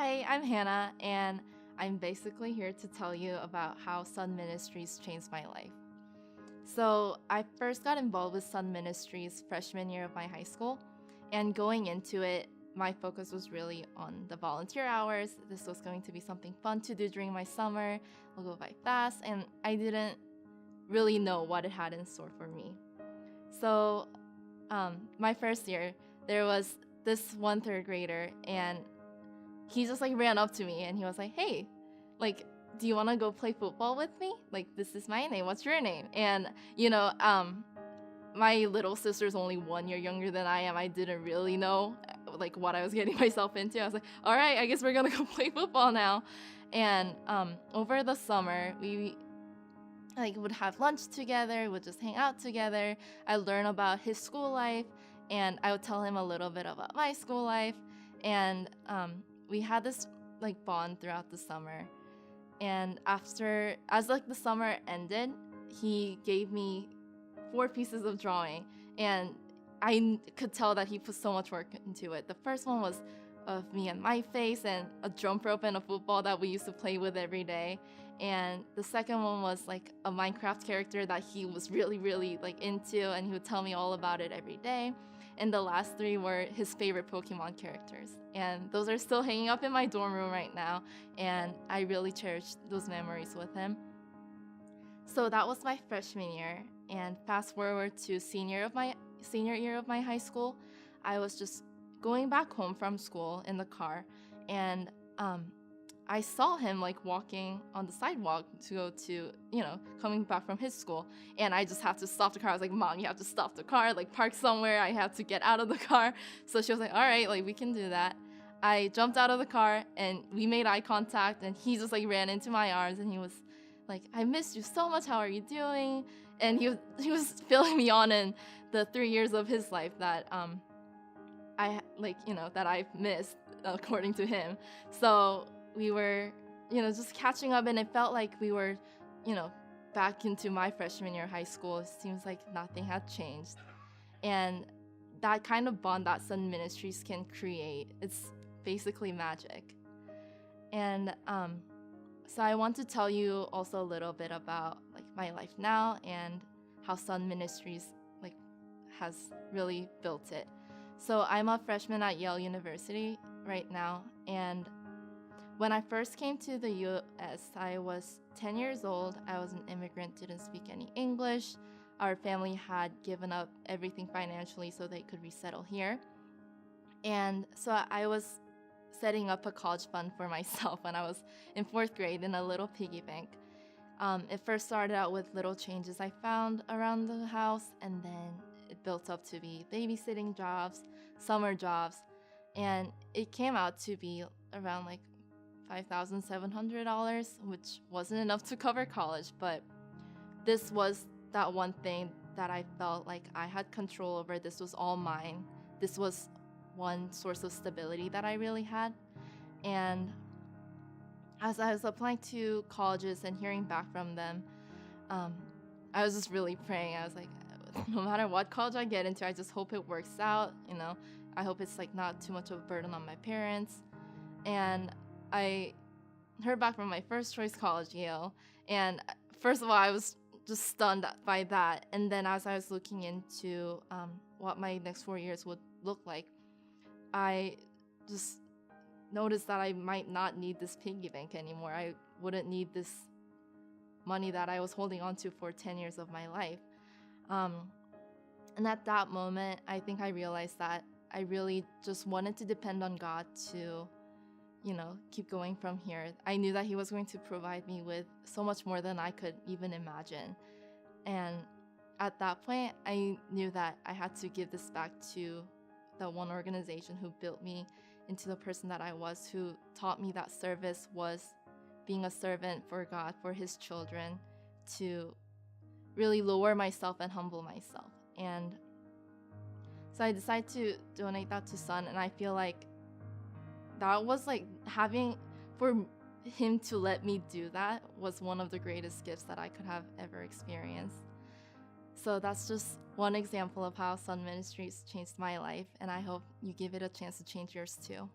Hi, I'm Hannah, and I'm basically here to tell you about how Sun Ministries changed my life. So, I first got involved with Sun Ministries freshman year of my high school, and going into it, my focus was really on the volunteer hours. This was going to be something fun to do during my summer. It'll go by fast, and I didn't really know what it had in store for me. So, my first year, there was this one third grader, and he just like ran up to me and he was like, "Hey, like, do you want to go play football with me? Like, this is my name. What's your name?" And my little sister's only 1 year younger than I am. I didn't really know like what I was getting myself into. I was like, "All right, I guess we're gonna go play football now." And over the summer, we like would have lunch together, would just hang out together. I learn about his school life, and I would tell him a little bit about my school life, and we had this like bond throughout the summer. And as like the summer ended, he gave me 4 pieces of drawing, and could tell that he put so much work into it. The first one was of me and my face and a jump rope and a football that we used to play with every day. And the second one was like a Minecraft character that he was really, really like into, and he would tell me all about it every day. And the last three were his favorite Pokemon characters. And those are still hanging up in my dorm room right now, and I really cherish those memories with him. So that was my freshman year, and fast forward to senior year of my high school, I was just going back home from school in the car, and um, I saw him like walking on the sidewalk to go to, coming back from his school, and I just have to stop the car. I was like, "Mom, you have to stop the car, like park somewhere. I have to get out of the car." So she was like, "All right, like we can do that." I jumped out of the car and we made eye contact, and he just like ran into my arms and he was like, "I missed you so much. How are you doing?" And he was filling me on in the 3 years of his life that that I've missed according to him. So we were, just catching up, and it felt like we were, you know, back into my freshman year of high school. It seems like nothing had changed. And that kind of bond that Sun Ministries can create, it's basically magic. And so I want to tell you also a little bit about like my life now and how Sun Ministries like has really built it. So I'm a freshman at Yale University right now, and when I first came to the US, I was 10 years old. I was an immigrant, didn't speak any English. Our family had given up everything financially so they could resettle here. And so I was setting up a college fund for myself when I was in fourth grade in a little piggy bank. It first started out with little changes I found around the house, and then it built up to be babysitting jobs, summer jobs, and it came out to be around like $5,700, which wasn't enough to cover college, but this was that one thing that I felt like I had control over. This was all mine. This was one source of stability that I really had. And as I was applying to colleges and hearing back from them, um, I was just really praying. I was like, no matter what college I get into, I just hope it works out. I hope it's like not too much of a burden on my parents. And I heard back from my first choice college, Yale. And first of all, I was just stunned by that. And then as I was looking into what my next 4 years would look like, I just noticed that I might not need this piggy bank anymore. I wouldn't need this money that I was holding on to for 10 years of my life. And at that moment, I think I realized that I really just wanted to depend on God to, keep going from here. I knew that He was going to provide me with so much more than I could even imagine. And at that point, I knew that I had to give this back to the one organization who built me into the person that I was, who taught me that service was being a servant for God, for His children, to really lower myself and humble myself. And so I decided to donate that to Sun, and I feel like that was like for Him to let me do that was one of the greatest gifts that I could have ever experienced. So that's just one example of how Sun Ministries changed my life, and I hope you give it a chance to change yours too.